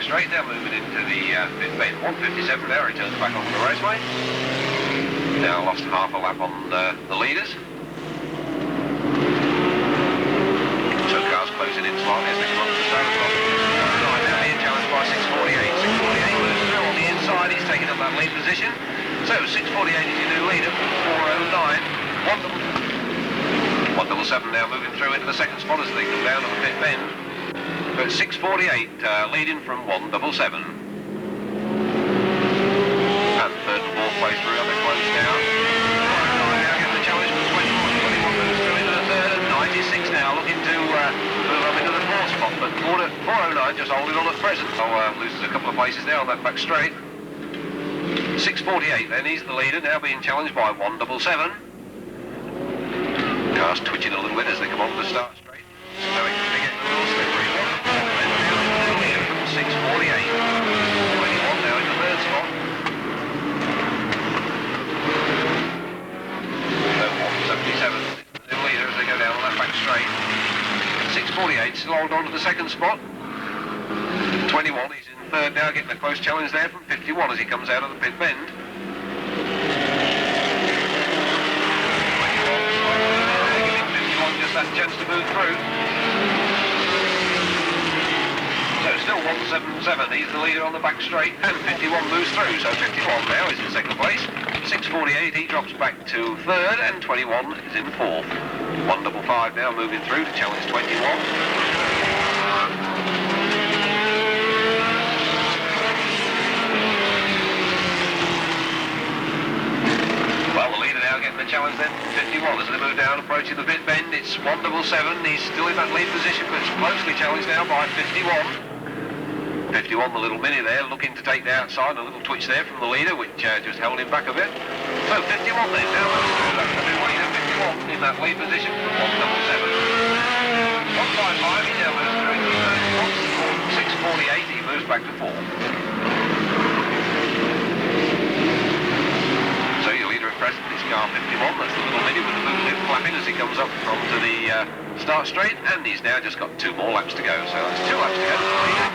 straight, now moving into the pit lane. 157 now, returns back onto the raceway. Now lost half a lap on the leaders. So cars closing in slightly as they come up to the start. Now being challenged by 648. 648 moves through on the inside, he's taking up that lead position. So 648 is your new leader, 409. 177 now moving through into the second spot as they come down to the pit bend. But 648 leading from 177. And third and fourth place through, they're closed down. Now getting the challenge from 21. 21 moves through into the third, and 96 now looking to move up into the fourth spot. But 409 just holding on at present. So loses a couple of places there on that back straight. 648 then, he's the leader, now being challenged by 177. Cars twitching a little bit as they come on to the start straight. So it could be getting a little slippery. 648. 21 now in the third spot. So 177 the leader as they go down on that back straight. 648 still hold on to the second spot. 21, he's in third now, getting a close challenge there from 51 as he comes out of the pit bend. 51, just that chance to move through. So still 177, he's the leader on the back straight, and 51 moves through, so 51 now is in second place. 648, he drops back to third, and 21 is in fourth. 155 now moving through to challenge 21. Well, the leader now getting the challenge then from 51 as they move down, approaching the pit bend. It's 177, he's still in that lead position, but it's closely challenged now by 51. 51, the little mini there, looking to take the outside, a little twitch there from the leader, which just held him back a bit. So 51 then, now moves through, that's the new leader, 51 in that lead position from 177. 155, he now moves through into the third spot. 648, he moves back to fourth. So your leader at present is car 51, that's the little mini with the boot lip flapping as he comes up onto the start straight, and he's now just got 2 more laps to go, so that's 2 laps to go for the leader.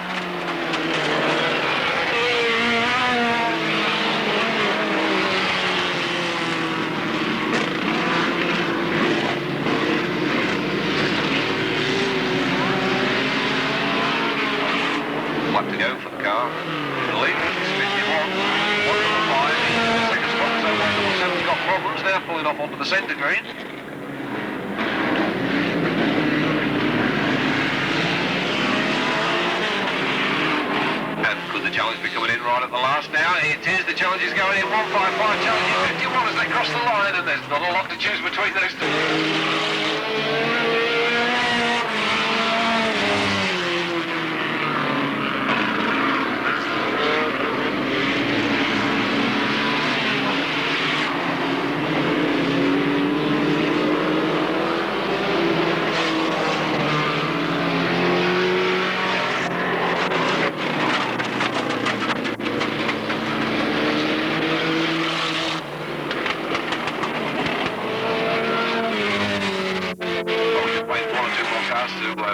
Lap to go for the car. The leader is 51. 155 in the second spot, so 177's got problems now, pulling off onto the centre green. And could the challenge be coming in right at the last now? It is, the challenge is going in. 155 challenging 51 as they cross the line, and there's not a lot to choose between those two.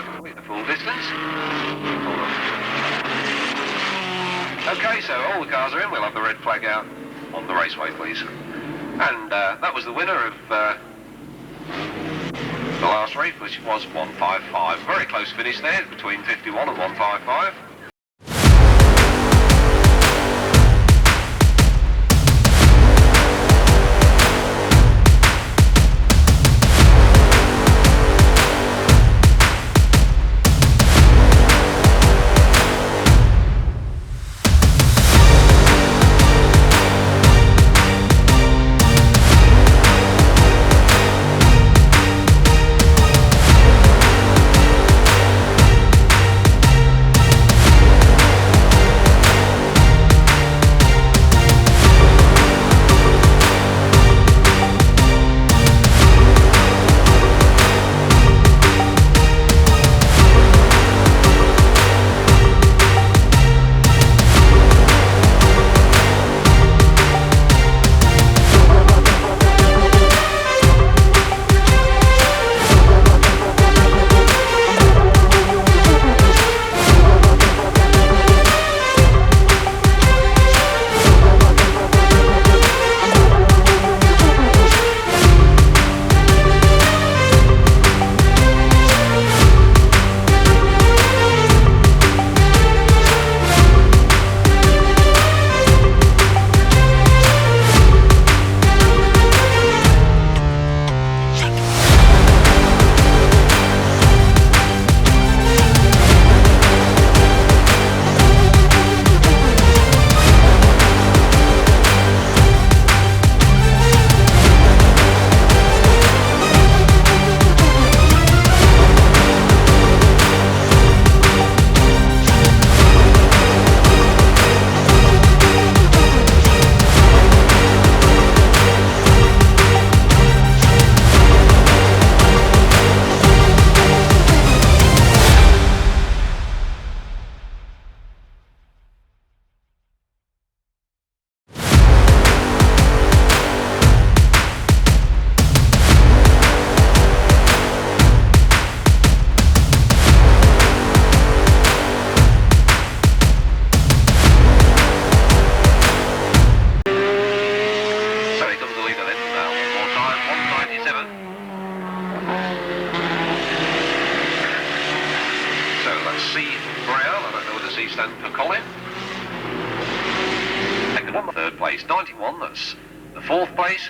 Complete the full distance. Okay, so all the cars are in. We'll have the red flag out on the raceway, please. And that was the winner of the last race, which was 155. Very close finish there between 51 and 155. So that's C Brown. I don't know what the C stands for Colin. Second one, third place. 91, that's the fourth place.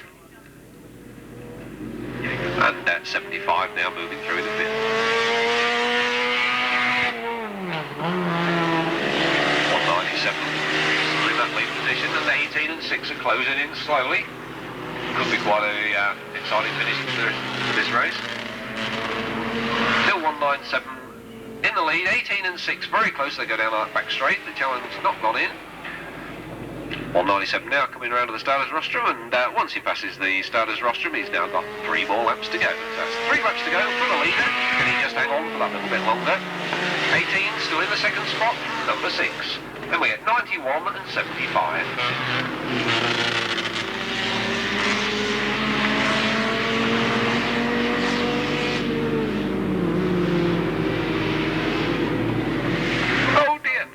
And 75 now moving through the fifth. 197 in that lead position, and 18 and 6 are closing in slowly. Could be quite a exciting finish to this race. Still 197 in the lead, 18 and 6 very close. They go down that back straight. The challenge not gone in. 197 now coming around to the starter's rostrum, and once he passes the starter's rostrum, he's now got 3 more laps to go. So that's 3 laps to go for the leader. Can he just hang on for that little bit longer? 18 still in the second spot, number 6. Then we get 91 and 75. Oh dear,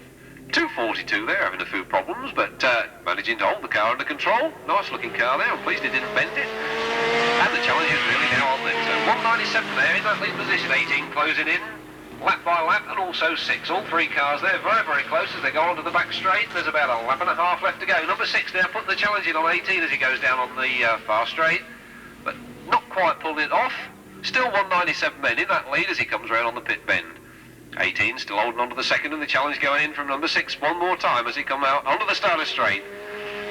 242 there, having a few problems, but managing to hold the car under control. Nice looking car there, I'm pleased he didn't bend it. And the challenge is really now on then. So 197 there in that lead position, 18 closing in, lap by lap, and also 6. All 3 cars there very, very close as they go onto the back straight. There's about a lap and a half left to go. Number 6 now put the challenge in on 18 as he goes down on the far straight, but not quite pulling it off. Still 197 men in that lead as he comes around on the pit bend. 18 still holding on to the second, and the challenge going in from number 6 one more time as he comes out onto the starter straight.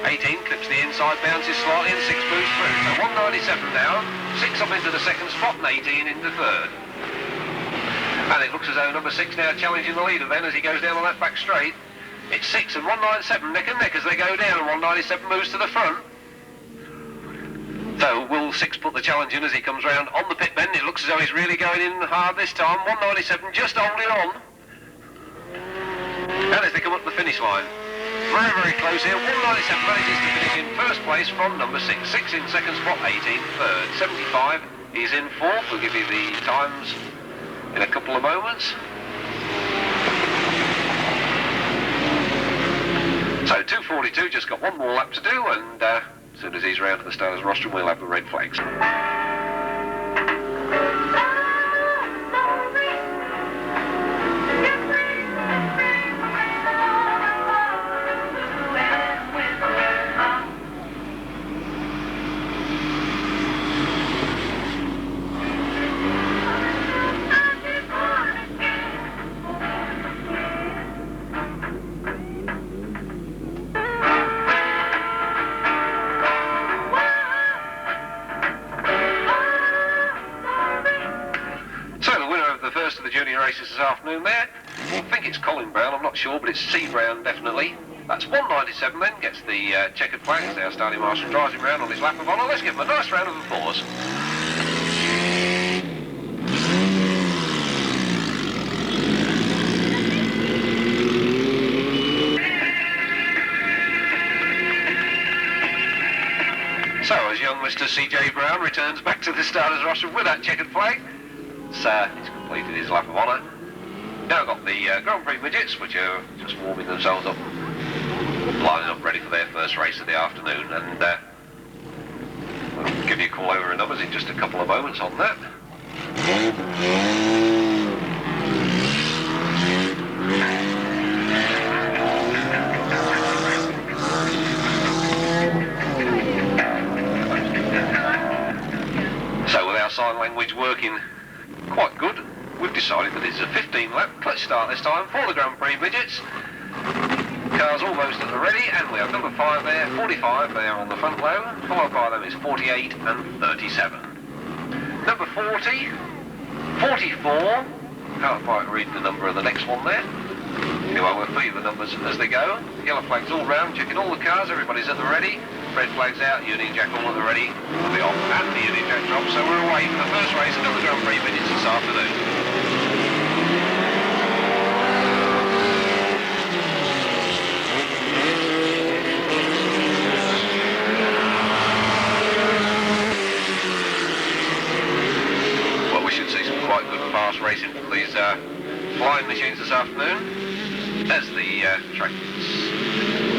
18 clips the inside, bounces slightly, and 6 moves through. So 197 now, 6 up into the second spot, and 18 into third. And it looks as though number 6 now challenging the leader then as he goes down on that back straight. It's 6 and 197 neck and neck as they go down, and 197 moves to the front. So will 6 put the challenge in as he comes round on the pit bend? It looks as though he's really going in hard this time. 197 just holding on. And as they come up the finish line, very, very close here. 197 manages to finish in first place from number 6. 6 in second spot, 18 third. 75 he's in fourth. We'll give you the times in a couple of moments. So 242 just got one more lap to do, and as soon as he's round to the starter's rostrum, we'll have the red flags. Races this afternoon there. I think it's Colin Brown, I'm not sure, but it's C Brown definitely. That's 197 then, gets the checkered flag as our starting marshal drives him round on his lap of honour. Let's give him a nice round of applause. So as young Mr. CJ Brown returns back to the starter's rostrum with that checkered flag, he's completed his lap of honour. Now got the Grand Prix midgets, which are just warming themselves up, lining up ready for their first race of the afternoon, and we'll give you a call over in numbers in just a couple of moments on that. So with our sign language working quite good, we've decided that it's a 15-lap clutch start this time for the Grand Prix midgets. Cars almost at the ready, and we have number 5 there, 45 there on the front row, followed by them is 48 and 37. Number 40, 44, can't quite read the number of the next one there. Anyway, we'll fill you the numbers as they go. Yellow flags all round, checking all the cars, everybody's at the ready. Red flags out, Union Jack all at the ready, we'll be off, and the Union Jack drop, so we're away for the first race of the Grand Prix midgets this afternoon. Well, we should see some quite good fast racing from these flying machines this afternoon, as the track's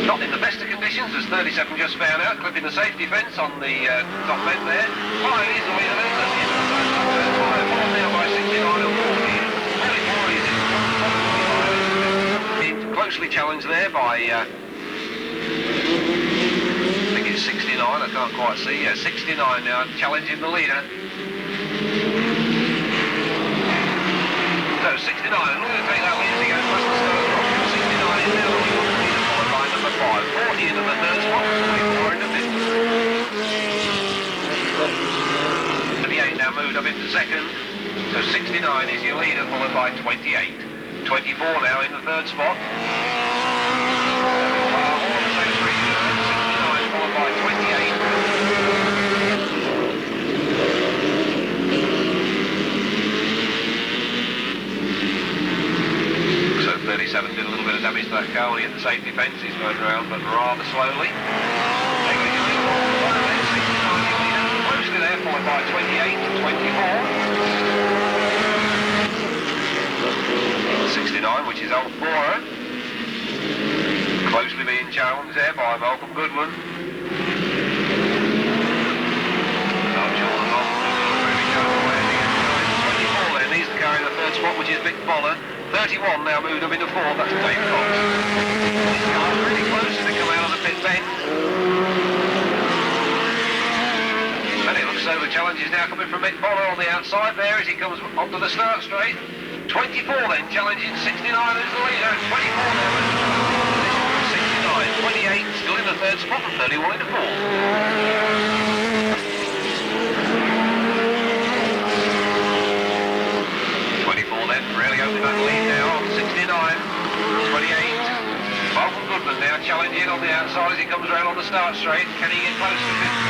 not in the best of conditions, as 37 just found out, clipping the safety fence on the top end there. 5 easily, by, I think it's 69, I can't quite see. Yeah, 69 now, challenging the leader. So 69, looking to take that lead as he goes past the start drop. 69 is now leader, followed by number 5. 40 into the third spot, 24 into fifth. 38 now moved up into second. So 69 is your leader, followed by 28. 24 now in the third spot. 69 followed by 28. So 37 did a little bit of damage to that car when he hit the safety fence. He's going around, but rather slowly. Closely there, followed by 28, 24. 69, which is Alwalton. Closely being challenged there by Malcolm Goodwin. Not sure the Malcolm Goodwin really goes away. 24 then, he's the car in the third spot, which is Vic Bonner. 31 now moved up into fourth, that's Dave Cox. This car's really close as they come out of the pit bend. And it looks as though the challenge is now coming from Mick Bonner on the outside there as he comes onto the start straight. 24 then, challenging 69 as the leader. 24 now, 69, 28 still in the third spot and 31 in the fourth. 24 then, really opening that lead now on 69, 28. Malcolm Goodman now challenging on the outside as he comes around on the start straight. Can he get close to 24?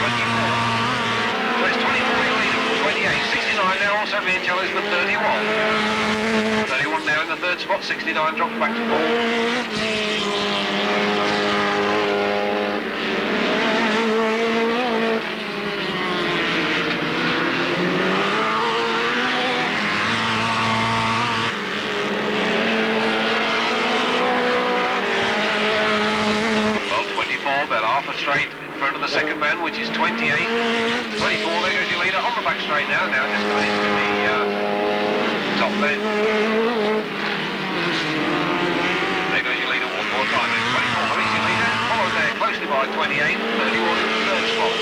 So it's 24 in lead from 28. 69 now also being challenged for 31. 31 now in the third spot, 69 drops back to 4. Straight in front of the second man, which is 28. 24, there goes your leader on the back straight now just going into the top bend. There goes your leader one more time. 24, who is your leader? Followed there closely by 28, 31 in the third spot.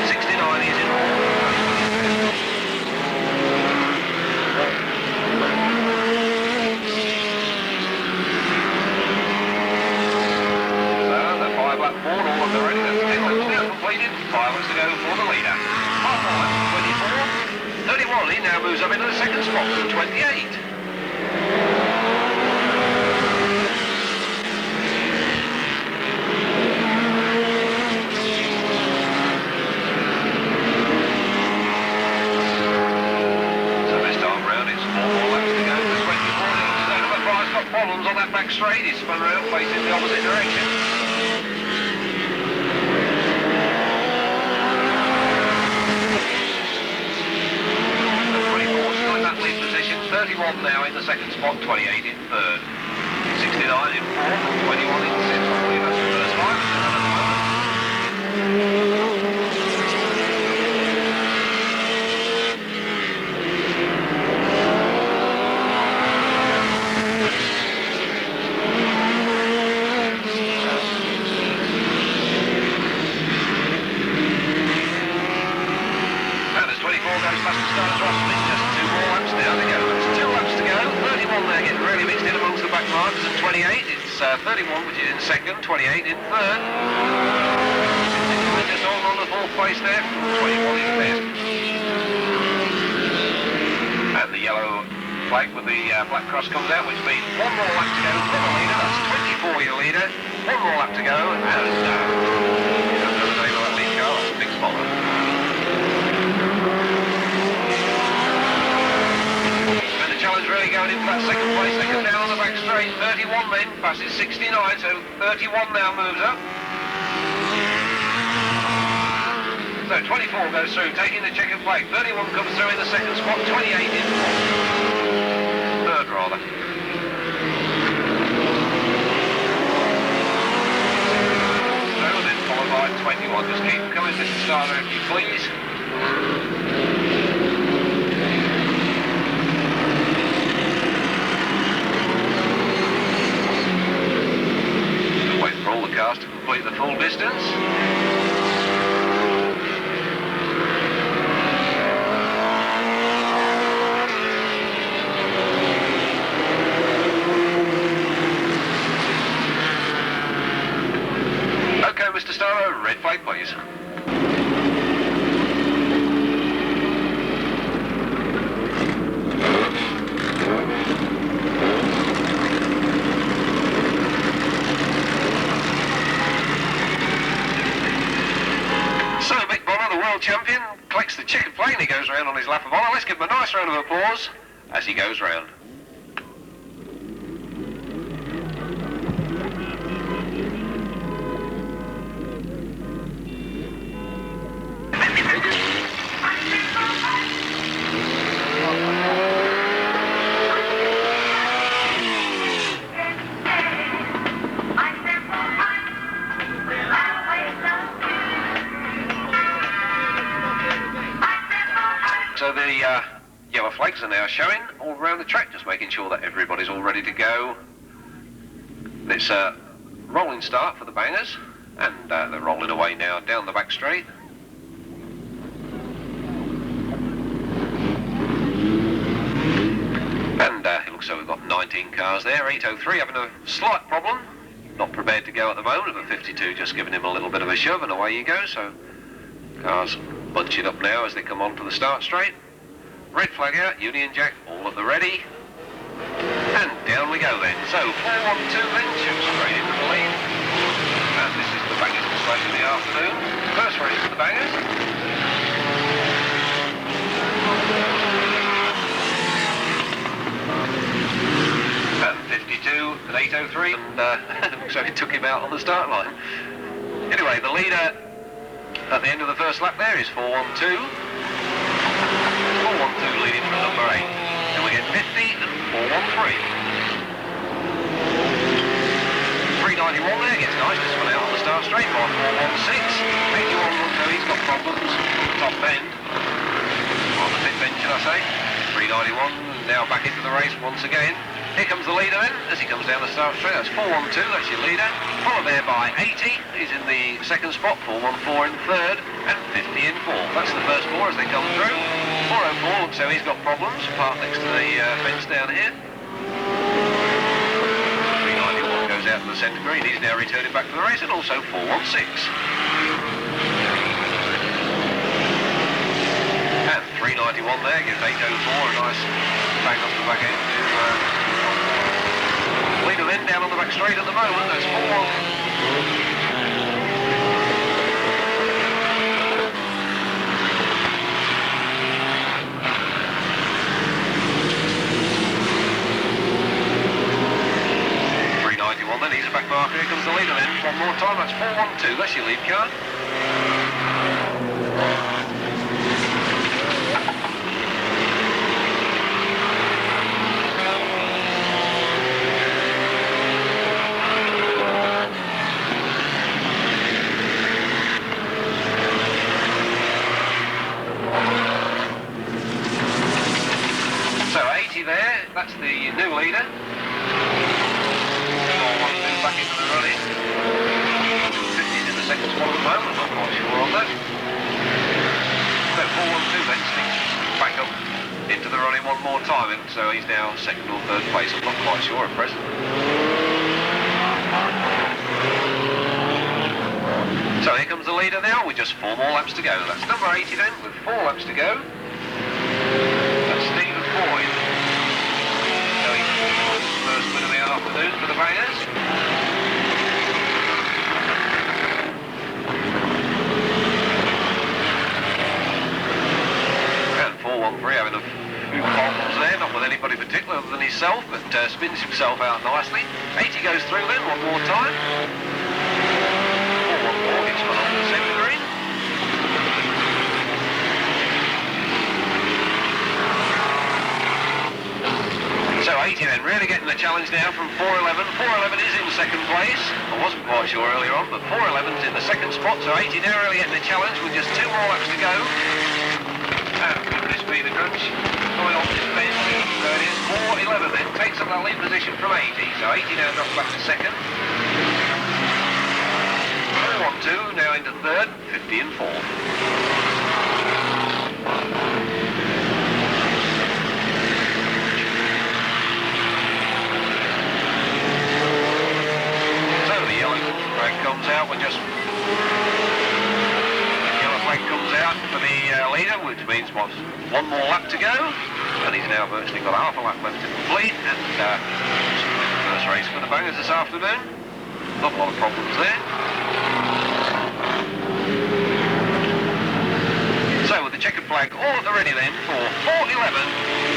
69 is in all. Lap board, all of the ready, that's 10 laps now completed, 5 laps to go for the leader. Half more laps, 24, 31, he now moves up into the second spot from 28. So this time round it's 4 more laps to go for 24, so number 5's got problems on that back straight, he's spun around facing the opposite direction. Lead position, 31 now in the second spot, 28 in third, 69 in fourth, and 21 in fifth. I believe that's the first line at the moment. And as 24 goes past the start thrust, it's just 2 more laps now to go. It's 2 laps to go. 31 there getting really mixed in amongst the back markers, and 28. It's 31, which is in second, 28 in third. Just holding on to fourth place there. 21 in fifth. And the yellow flag with the black cross comes out, which means 1 more lap to go for the leader. That's 24 your leader. 1 more lap to go, and you don't know the name of that lead car. That's Mick Bonner. Challenge really going in for that second place. They come down on the back straight. 31 then passes 69, so 31 now moves up. So 24 goes through, taking the checkered flag. 31 comes through in the second spot. 28 in third, rather. So then followed by 21. Just keep coming, Mr. Starter, if you please. champion collects the checkered plane, he goes round on his lap of honour. Let's give him a nice round of applause as he goes round. So the yellow flags are now showing all around the track, just making sure that everybody's all ready to go. It's a rolling start for the bangers, and they're rolling away now down the back straight. And it looks like we've got 19 cars there. 803 having a slight problem, not prepared to go at the moment, but 52 just giving him a little bit of a shove, and away you go. So cars bunching up now as they come onto the start straight. Red flag out, Union Jack all at the ready. And down we go then. So 412 then shoots straight into the lead. And this is the bangers display of the afternoon. First race for the bangers. And 52 at 803. And so it took him out on the start line. Anyway, the leader at the end of the first lap there is 412. 412 leading from number 8. Then we get 50 and 413. 391 there, gets nice, just went out on the start straight by 416. 81 looks though he's got problems on the top end. On the pit bench, should I say. 391 now back into the race once again. Here comes the leader then, as he comes down the start straight. That's 412, that's your leader. Followed there by 80, he's in the second spot, 414 in third, and 50 in fourth. That's the first four as they come through. 404 looks so he's got problems, parked next to the fence down here. 391 goes out to the centre green, he's now returning back to the race, and also 416. And 391 there, gives 804 a nice bang off the back end to leader then down on the back straight at the moment. That's 4. Then he's a back marker. Here comes the leader then. One more time. That's 412. That's your lead car. So 80 there. That's the new leader. Back into the running. 50's in the second spot at the moment, I'm not quite sure on that. So 412 then sneaks back up into the running one more time, and so he's now second or third place, I'm not quite sure at present. So here comes the leader now with just 4 more laps to go. That's number 80 then, with 4 laps to go. That's Stephen Boyd. So he's the first win of the afternoon for the bangers. And 413 having a few problems there, not with anybody particular other than himself, but spins himself out nicely. 80 goes through then, one more time. 414 gets one on the centre green. So 80 then, really getting the challenge now from 411. 411 is in second place. I wasn't quite sure earlier on, but 411's in the second spot, so 80 now really getting the challenge with just 2 more laps to go. And could this be the crunch? Going off this bench. So it is 411 then, takes up that lead position from 80. So 80 now drops back to second. 412 now into third, 50 and fourth. Flag comes out with just yellow flag comes out for the leader, which means what's 1 more lap to go, and he's now virtually got half a lap left to complete, and first race for the bangers this afternoon. Not a lot of problems there. checkered flag all at the ready then for 411.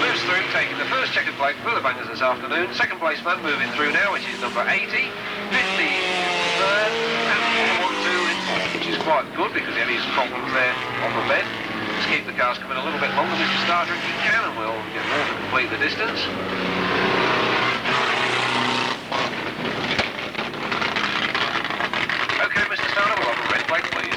Moves through, taking the first checkered flag for the bangers this afternoon. Second place man moving through now, which is number 80. 50 third, and 1-2 in fourth, which is quite good because he had his problems there on the bend. Let's keep the cars coming a little bit longer, Mr. Starter, if you can, and we'll get more to complete the distance. Okay, Mr. Starter, we'll have a red flag, please.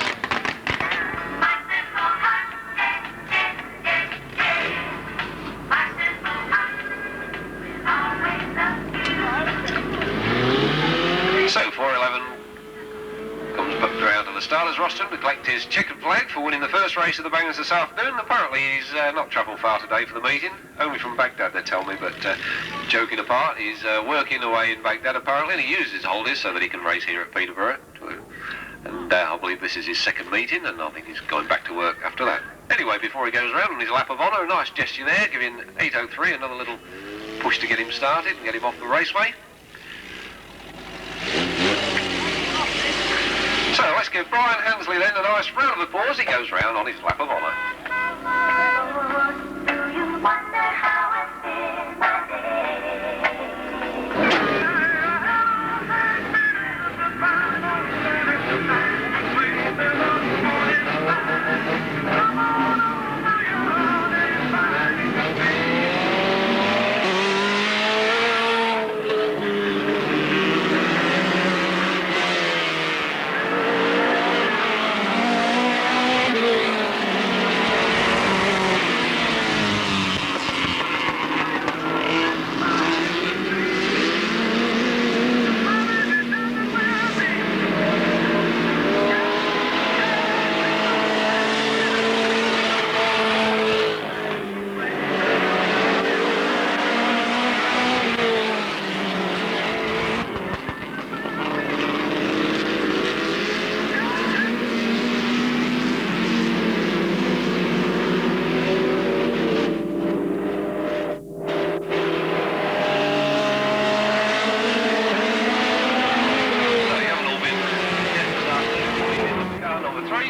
So 411 comes back around to the starters roster to collect his checkered flag for winning the first race of the bangers this afternoon. Apparently he's not travelled far today for the meeting, only from Baghdad they tell me, but joking apart, he's working away in Baghdad apparently, and he uses his holidays so that he can race here at Peterborough. And I believe this is his second meeting, and I think he's going back to work after that. Anyway, before he goes around on his lap of honour, a nice gesture there, giving 803 another little push to get him started and get him off the raceway. So let's give Brian Hansley then a nice round of applause. He goes round on his lap of honour.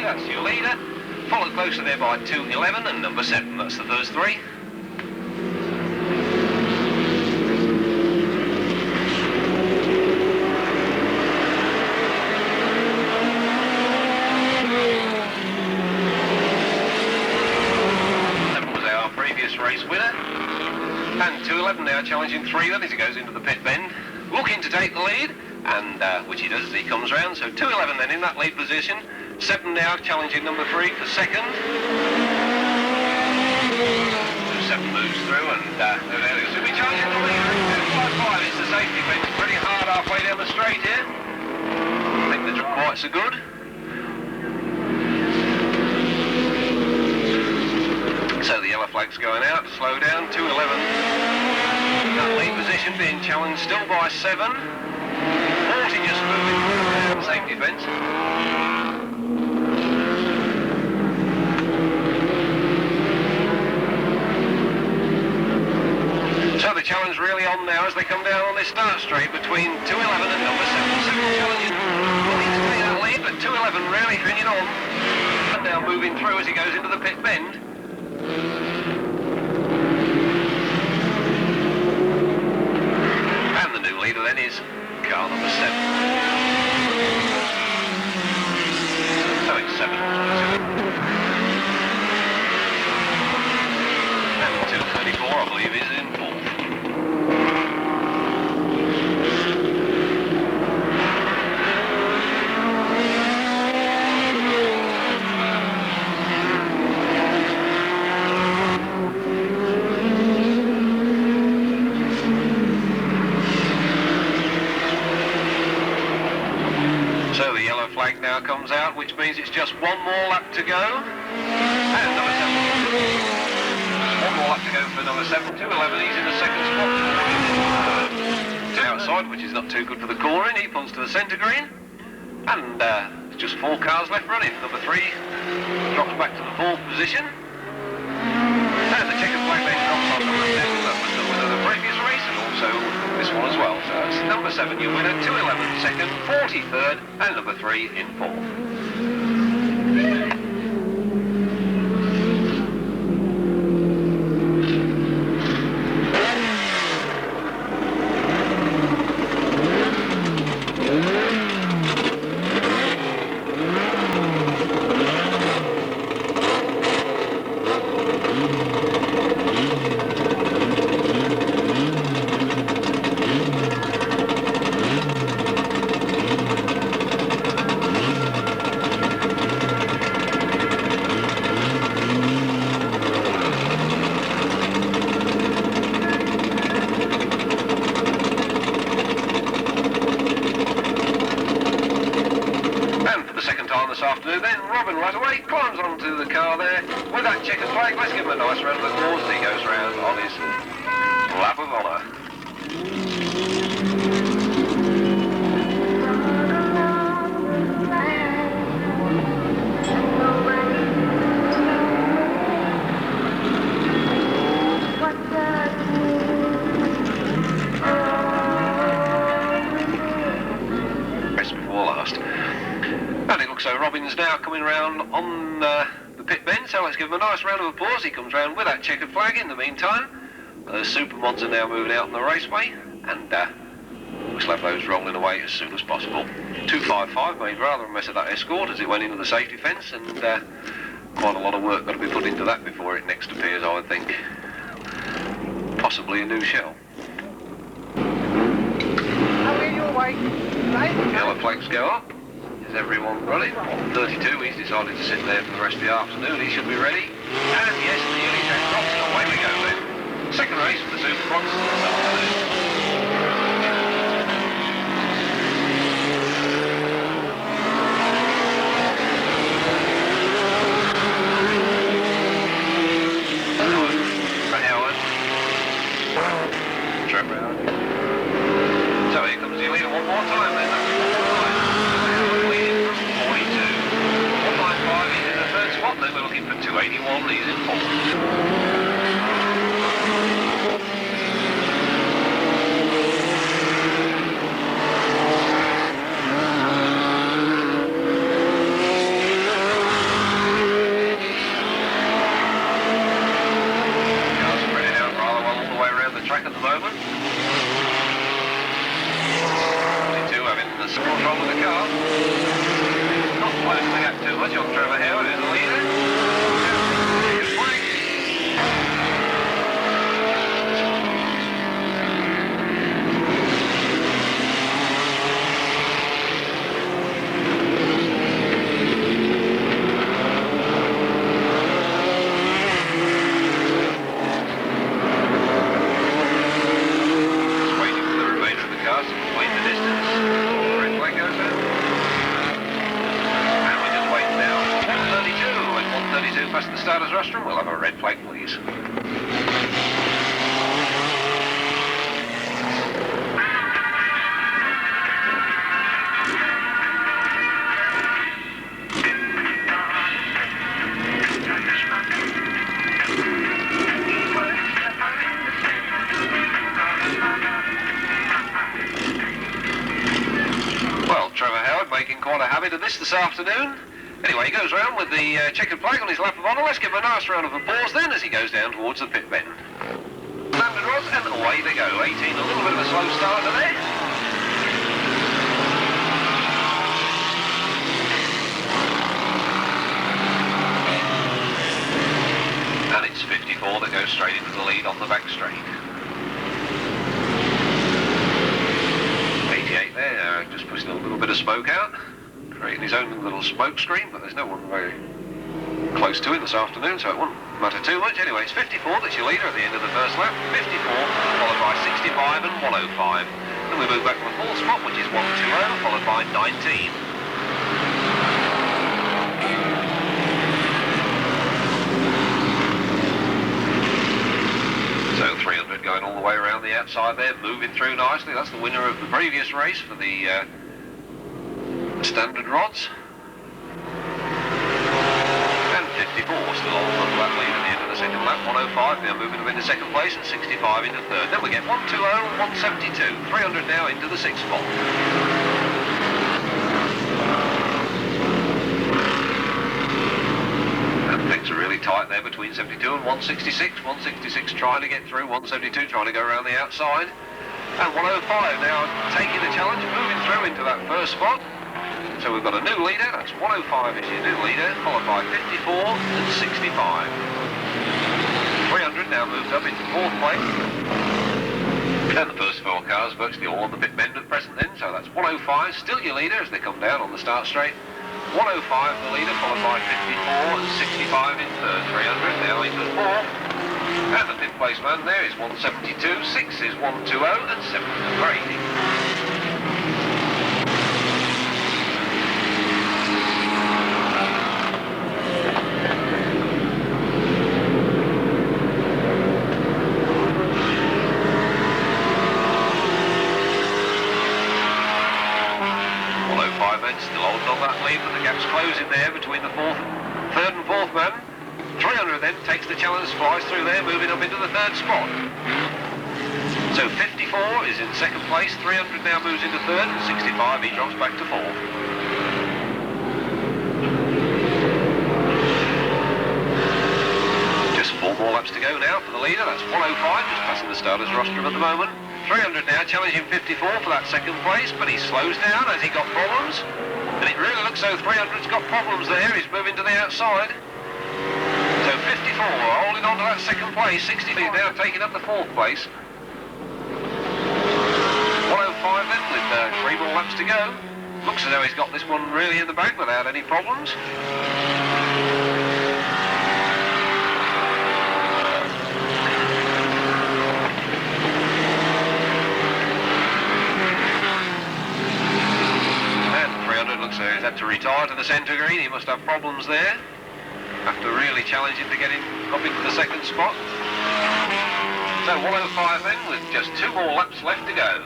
That's your leader, followed closer there by 211 and number 7, that's the first three. That was our previous race winner, and 211 now challenging 3 then as he goes into the pit bend, looking to take the lead, and which he does as he comes round, so 211 then in that lead position. 7 now challenging number 3 for second. 7 moves through and there it is. He'll be challenging the leader. 255, it's the safety fence. Pretty hard halfway down the straight here. I think the quite so good. So the yellow flag's going out. Slow down. 211. That lead position being challenged still by 7. 40 just moving through the safety fence. So the challenge really on now as they come down on this start straight between 211 and number 7. 7 challenging, wanting to take that lead, but 211 really hanging on. And now moving through as he goes into the pit bend. And the new leader then is car number 7. So it's 7. And 234 I believe is in 4th. So the yellow flag now comes out, which means it's just one more lap to go. And number 7. One more lap to go for number 7. 211, he's in the second spot. Outside, which is not too good for the cornering. He pulls to the centre green. And just 4 cars left running. Number 3 drops back to the 4th position. And the checkered flag then drops on number 7. That was the winner of the previous race and also this one as well. So it's number 7, your winner, 211 second, 43rd, and number 3 in 4th. to the car there. With that checkered flag, let's give him a nice round of applause as he goes round on his lap of honour. And it looks so Robin's now coming round on the pit bend, so let's give him a nice round of applause. He comes round with that checkered flag in the meantime. The Supermods are now moving out on the raceway, and we shall have those rolling away as soon as possible. 255 made rather a mess of that escort as it went into the safety fence, and quite a lot of work got to be put into that before it next appears, I would think. Possibly a new shell. Yellow flags go up. Is everyone running? 132, he's decided to sit there for the rest of the afternoon. He should be ready. And yes, the Unijack drops, and away we go then. Second race for the Supermods this afternoon. So here comes the leader one more time then. That's 195 is in the third spot, then we're looking for 281, he's in fourth. Cars spreading out rather well all the way around the track at the moment. 42 having the control of the car. Not closing the gap too much on Trevor Howard, who's the leader. Good flag. Just waiting for the remainder of the cars to complete the distance. The red flag goes out. And we just wait now. 132. At 132 past the starter's rostrum, we'll have a red flag, please. Well, Trevor Howard making quite a habit of this afternoon. Anyway, he goes round with the checkered flag on his lap of honour. Let's give him a nice round of applause then as he goes down towards the pit bend. Standard rods, and away they go. 18, a little bit of a slow starter there. And it's 54 that goes straight into the lead on the back straight. 88 there, just pushing a little bit of smoke out. Creating his own little smoke screen, but there's no one very close to him this afternoon, so it won't matter too much. Anyway, it's 54 that's your leader at the end of the first lap. 54, followed by 65 and 105. Then we move back to the fourth spot, which is 120, followed by 19. So 300 going all the way around the outside there, moving through nicely. That's the winner of the previous race for the standard rods. And 54 still on the lap lead at the end of the second lap. 105 now moving them into second place and 65 into third. Then we get 120 and 172. 300 now into the sixth spot. And things are really tight there between 72 and 166. 166 trying to get through, 172 trying to go around the outside. And 105 now taking the challenge, moving through into that first spot. So we've got a new leader, that's 105 is your new leader, followed by 54 and 65. 300 now moves up into fourth place. And the first four cars virtually all on the pit bend at present then, so that's 105, still your leader as they come down on the start straight. 105 the leader, followed by 54 and 65 in third. 300 now into fourth. And the fifth place man there is 172, 6 is 120 and 7 is 380. lead, but the gap's closing there between the third and fourth man. 300 then takes the challenge, flies through there, moving up into the third spot. So 54 is in second place, 300 now moves into third, and 65 he drops back to fourth. Just 4 more laps to go now for the leader, that's 105, just passing the starter's rostrum at the moment. 300 now challenging 54 for that second place, but he slows down as he got problems. And it really looks so 300's got problems there, he's moving to the outside. So 54 holding on to that second place, 60 now taking up the fourth place. 105 then with 3 more laps to go. Looks as though he's got this one really in the bag without any problems. And 300 looks as though he's had to retire to the centre green, he must have problems there. After really challenging to get him up into the second spot. So 105 then with just 2 more laps left to go.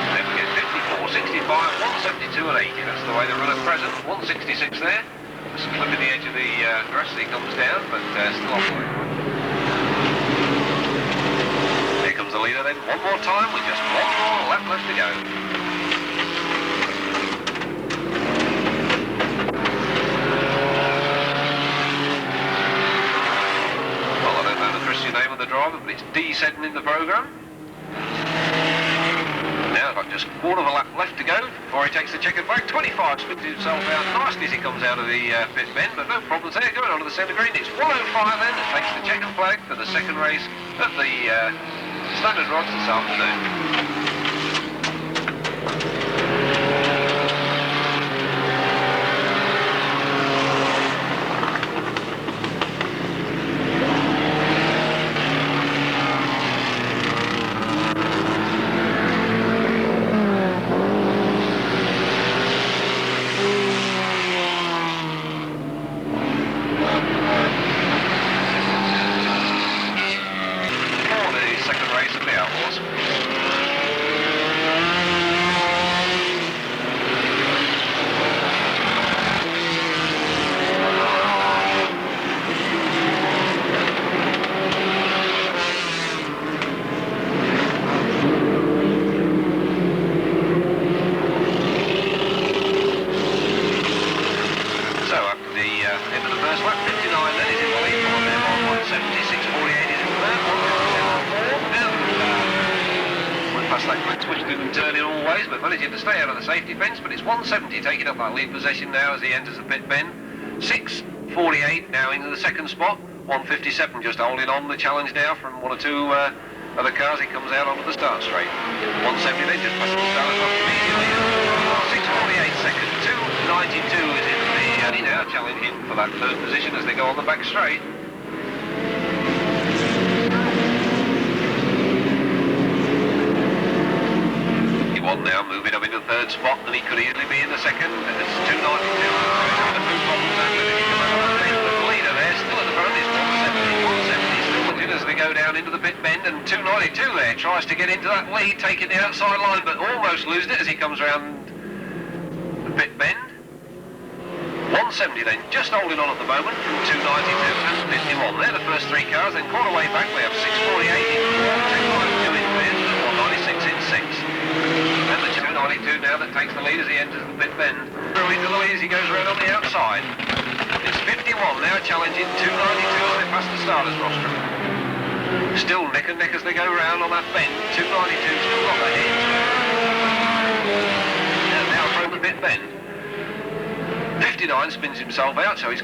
Then we get 54, 65, 172 and 80. That's the way they run at present. 166 there. Just clipping the edge of the grass as he comes down, but still off the way. Here comes the leader then. One more time with just 1 more lap left to go. Name of the driver, but it's D7 in the programme. Now got just 1/4 of a lap left to go before he takes the checkered flag. 25 spins himself out nicely as he comes out of the pit bend, but no problems there. Going on to the centre green, it's 105 then that takes the checkered flag for the second race of the standard rods this afternoon. Managing to stay out of the safety fence, but it's 170 taking up that lead position now as he enters the pit bend. 6:48 now into the second spot. 157 just holding on the challenge now from 1 or 2 other cars. He comes out onto the start straight. 170 then just passing the start immediately. 6:48 second. 2:92 is in the now challenging for that third position as they go on the back straight. Now moving up into the third spot, and he could easily be in the second. It's 2:92. The leader there, still at the front, is 170. 170 still looking as they go down into the pit bend, and 2:92 there tries to get into that lead, taking the outside line, but almost losing it as he comes round the pit bend. 170 then, just holding on at the moment from 2:92 and 51. They're the first 3 cars, then quarter way back we have 6:48 in 4, 2:92 in 5th, and 1:96 in 6th. And the 2:92 now that takes the lead as he enters the pit bend. Through into the lead as he goes around on the outside. It's 51 now challenging 2:92 as they pass the starter's rostrum. Still neck and neck as they go round on that bend. 2:92 still got the hit. And now from the pit bend. 59 spins himself out, so he's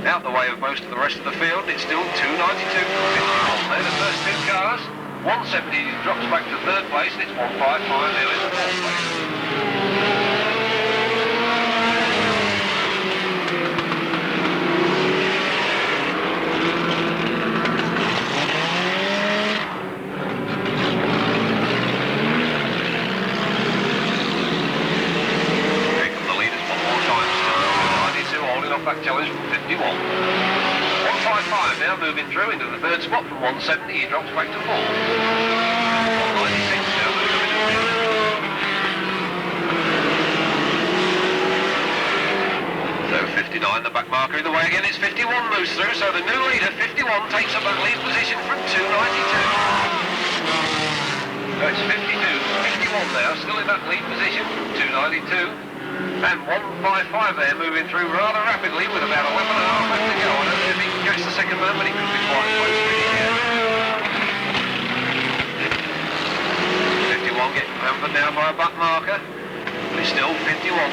out the way of most of the rest of the field. It's still 2:92 for 51. They're the first 2 cars. 170 drops back to third place, and it's 155 now in the fourth place. Here come the leaders one more time, still 92 holding off that challenge from 51. 155 now moving through into the third spot from 170, he drops back to 4. 196 now moving into 59, the back marker in the way again. It's 51 moves through, so the new leader, 51, takes up that lead position from 292. So it's 52, 51 now, still in that lead position, 292. And 155 there, moving through rather rapidly with about a lap and a half left to go. I don't know if he can catch the second man, but he could be quite close to it here. 51 getting hampered now by a back marker. But it's still 51, still on the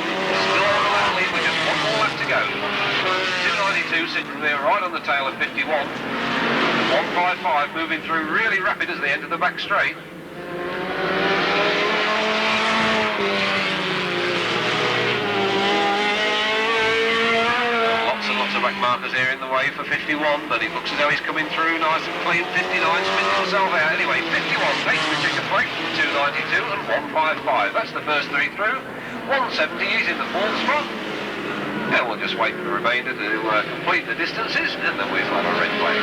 lap lead with just one more lap to go. 292 sitting there right on the tail of 51. 155 moving through really rapid as they enter the back straight. Lots of back markers here in the way for 51, but it looks as though he's coming through nice and clean. 59 spins himself out. Anyway, 51 takes the checker flag, 292 and 155. That's the first three through. 170 is in the fourth spot. And we'll just wait for the remainder to complete the distances, and then we'll have a red flag.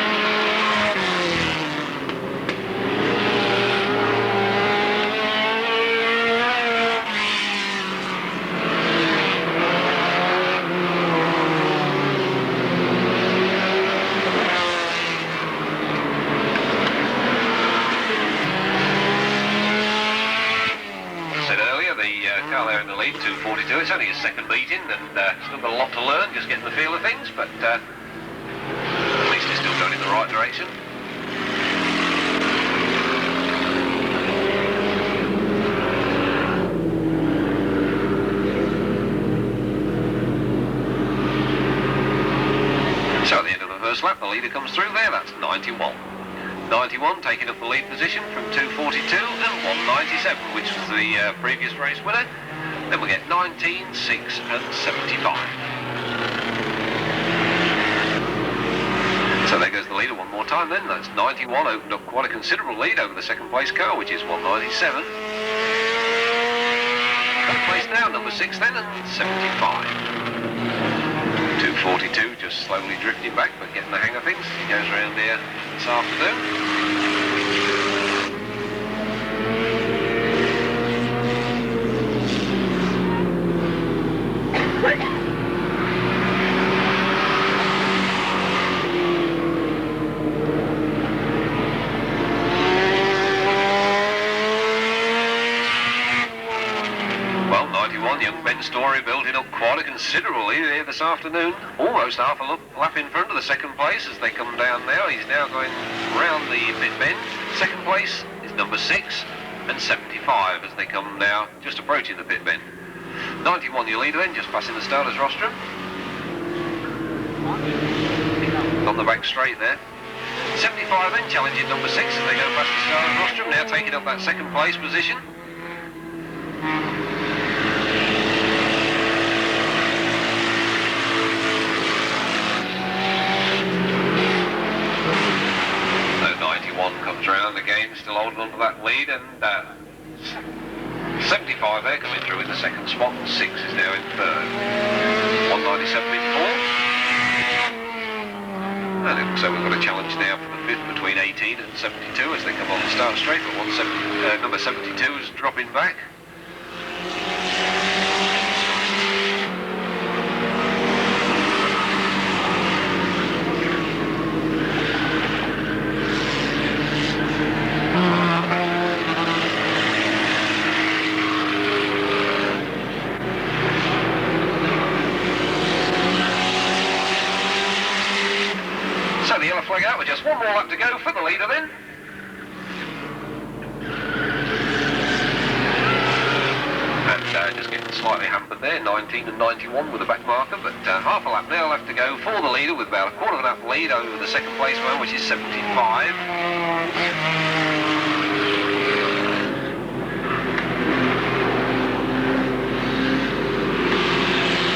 Car there in the lead, 242. It's only his second meeting and still got a lot to learn, just getting the feel of things, but at least he's still going in the right direction. So at the end of the first lap, the leader comes through there. That's 91. 91 taking up the lead position from 242 and 197, which was the previous race winner. Then we get 19, 6 and 75. So there goes the leader one more time then. That's 91, opened up quite a considerable lead over the second place car, which is 197. Third place now, number 6 then, and 75. 242 just slowly drifting back, but getting the hang of things. He goes around here this afternoon. Young Ben Story building up quite a considerable lead here this afternoon. Almost half a lap in front of the second place as they come down now. He's now going round the pit bend. Second place is number 6 and 75 as they come now just approaching the pit bend. 91 your leader then, just passing the starter's rostrum. On the back straight there. 75 then challenging number 6 as they go past the starter's rostrum, now taking up that second place position. Comes round again, still holding on to that lead, and 75 there coming through in the second spot, and 6 is now in third. 197 in fourth. And it looks like we've got a challenge now for the fifth between 18 and 72 as they come on the start straight, but number 72 is dropping back. The yellow flag out with just one more lap to go for the leader then. And just getting slightly hampered there, 19 and 91 with a back marker, but half a lap now left to go for the leader with about a quarter of a lap lead over the second place one, which is 75.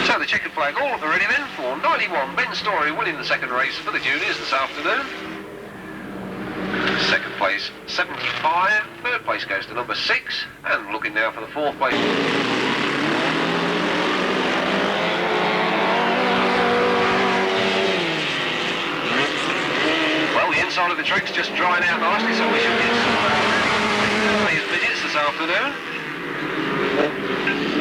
So the checkered flag all up already then for 91, Ben Story winning the second race for the juniors this afternoon. Second place 75, third place goes to number 6, and looking now for the fourth place. Well, the inside of the track's just drying out nicely, so we should get some midgets this afternoon.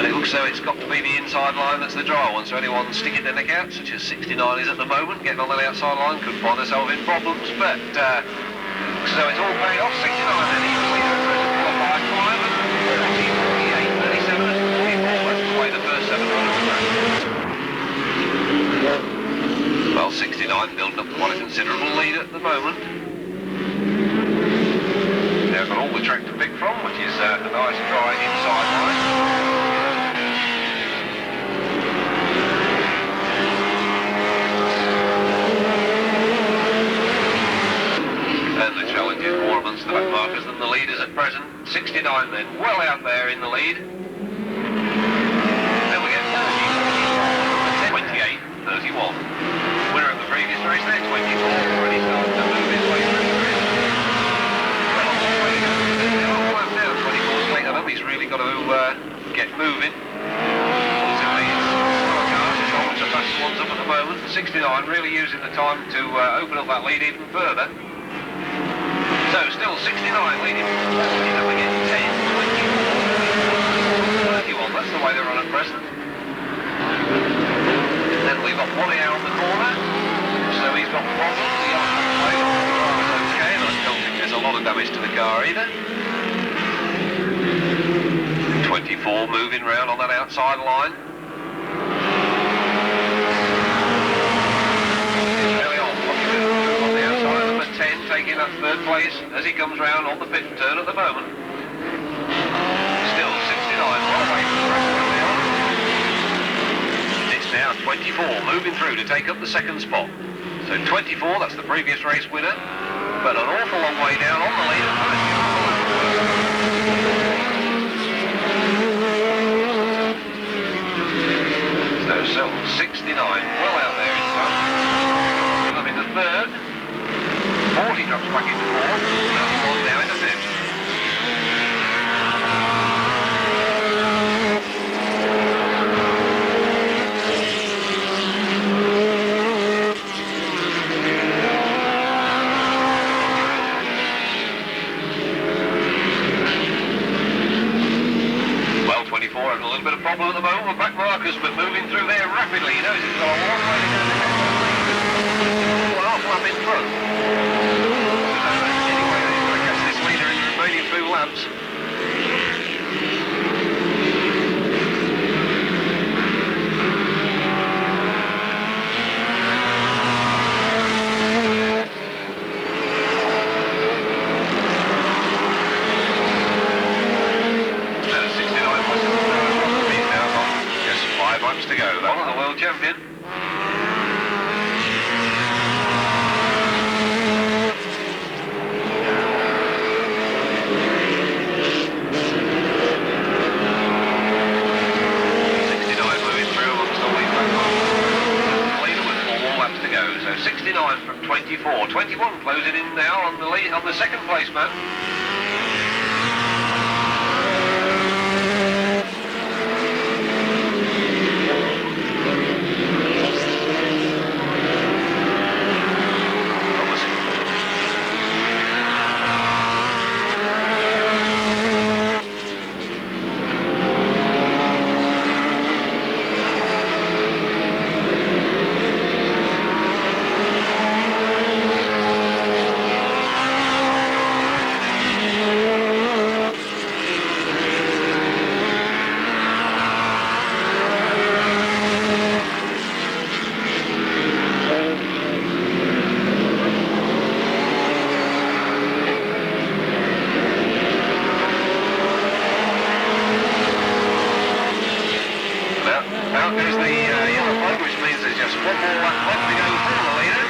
And it looks as though it's got to be the inside line that's the dry one, so anyone sticking their neck out, such as 69 is at the moment, getting on that outside line, could find herself in problems, but looks as though it's all paid off. 69 then, even leader at present, qualified 5 and 40, 48, 37 and 44. That's the way the first 7 runners are. Well, 69 building up quite a considerable lead at the moment. They've got all the track to pick from, which is a nice dry inside line. And the challenge is more amongst the back markers than the leaders at present. 69 then, well out there in the lead. Then we get 30, 28, 31. Winner of the previous race there, 24, already starting to move his way through the race. He's really got to get moving. Ultimately, it's slower cars, it's not the fast ones up at the moment. 69 really using the time to open up that lead even further. So still 69 leading 40, then we get 10, 24, 31, that's the way they're on at present. Then we've got Wally out on the corner, so he's got problems. The yellow plate on the car is okay, and I don't think there's a lot of damage to the car either. 24 moving round on that outside line. It's really on the outside. Number 10 taking that third place as he comes round on the pit turn at the moment. Still 69, well away from the rest of the on. It's now 24 moving through to take up the second spot. So 24, that's the previous race winner, but an awful long way down on the lead. So 69, well out there in front. Up into third. 40 drops back into fourth. 31 now into fifth. Well, 24 having a little bit of problem at the moment with back markers, but moving through there rapidly. He knows he's got a long way to go to get half lap in front. Anyway, he's got to catch this leader in the remaining 2 laps. To go, though. The world champion. Moving through amongst the lead back leader with 4 more laps to go. So 69 from 24. 21 closing in now on the lead on the second place man. Out goes the yellow flag, which means there's just 1 more lap left to go for the leader.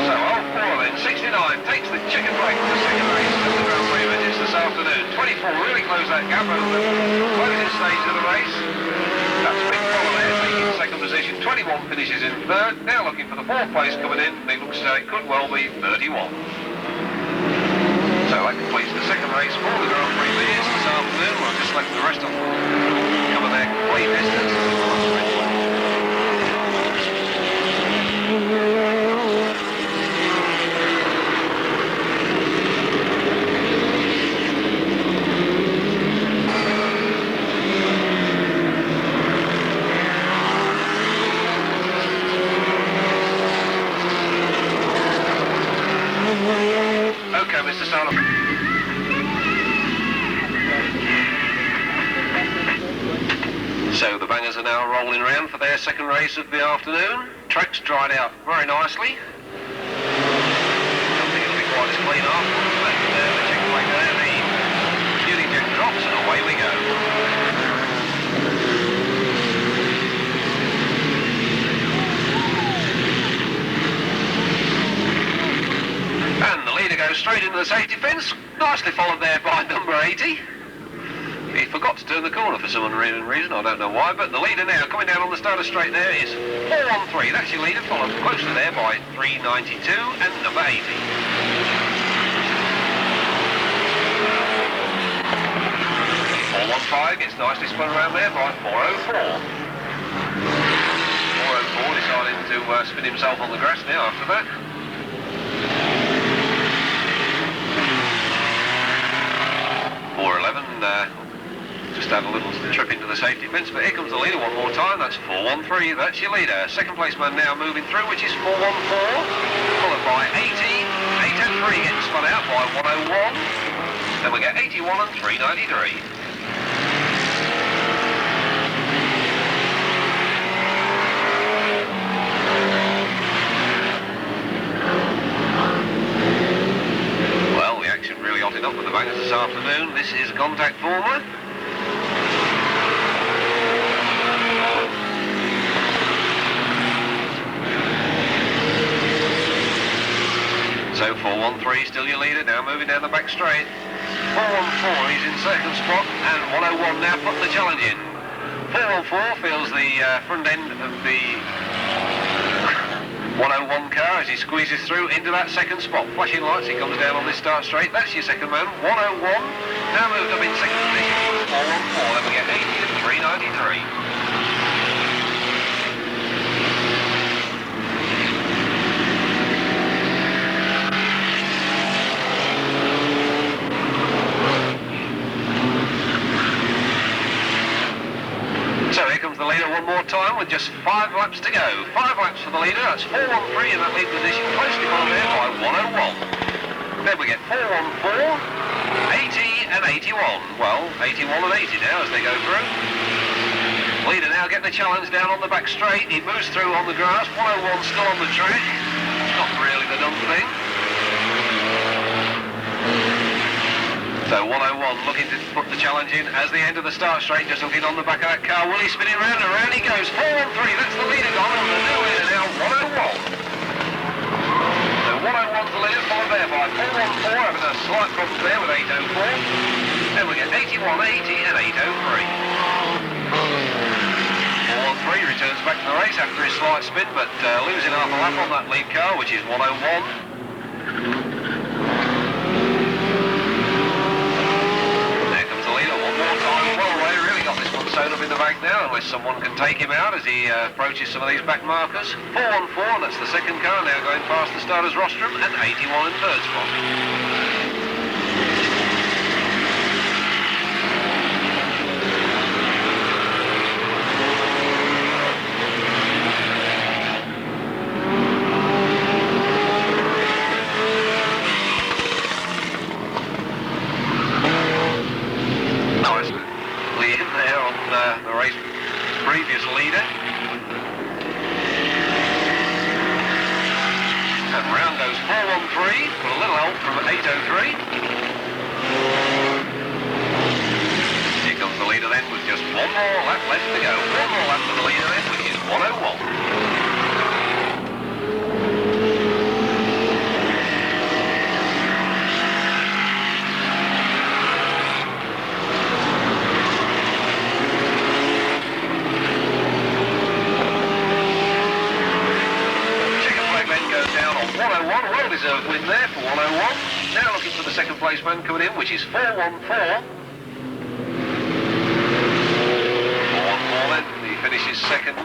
So old Paul then, 69, takes the chicken break for the second race of the Grand Prix Vintage this afternoon. 24 really closed that gap over the closing stage of the race. That's Big Paul there taking second position. 21 finishes in third. Now looking for the 4th place coming in. It looks it could well be 31. So that completes the second race for the Grand Prix Vintage this afternoon. We'll just let the rest of them cover their complete distance. So the bangers are now rolling around for their second race of the afternoon. Track's dried out very nicely. Don't think it'll be quite as clean afterwards, but the check plate there, the fuel injector drops, and away we go. And the leader goes straight into the safety fence, nicely followed there by number 80. He forgot to turn the corner for some unknown reason, I don't know why, but the leader now coming down on the starter straight there is 413. That's your leader, followed closely there by 392 and number 80. 415 gets nicely spun around there by 404. 404 deciding to spin himself on the grass now after that. 411 just had a little trip into the safety fence, but here comes the leader one more time. That's 413, that's your leader. Second place man now moving through, which is 414, followed by 80, 803 getting spun out by 101, then we get 81 and 393. Well, the action really hotting up with the bangers this afternoon. This is a contact formula. So 413 still your leader, now moving down the back straight. 414 he's in second spot, and 101 now putting the challenge in. 414 feels the front end of the 101 car as he squeezes through into that second spot. Flashing lights, he comes down on this start straight. That's your second man, 101. Now moved up in second position, 414. Then we get 80 and 393. So here comes the leader one more time with just 5 laps to go. 5 laps for the leader, that's 413 in that lead position, closely followed there by 101. Then we get 414, 80 and 81. Well, 81 and 80 now as they go through. Leader now getting the challenge down on the back straight. He moves through on the grass, 101 still on the track. Not really the done thing. So 101 looking to put the challenge in as the end of the start straight, just looking on the back of that car. Will he spin it round and round he goes. 413, that's the leader gone, and the new leader now 101. So 101's the leader, followed there by 414, having a slight problem there with 804. Then we get 81, 80 and 803. 413 returns back to the race after his slight spin, but losing half a lap on that lead car, which is 101. Sewn up in the back now, unless someone can take him out as he approaches some of these back markers. 414, that's the second car now going past the starter's rostrum, and 81 in third spot. The race previous leader, and round goes 413 with a little help from 803. Here comes the leader then with just one more lap left to go. One more lap for the leader then, which is 101. Well-deserved win there for 101. Now looking for the second place man coming in, which is 414. 414 then, he finishes second.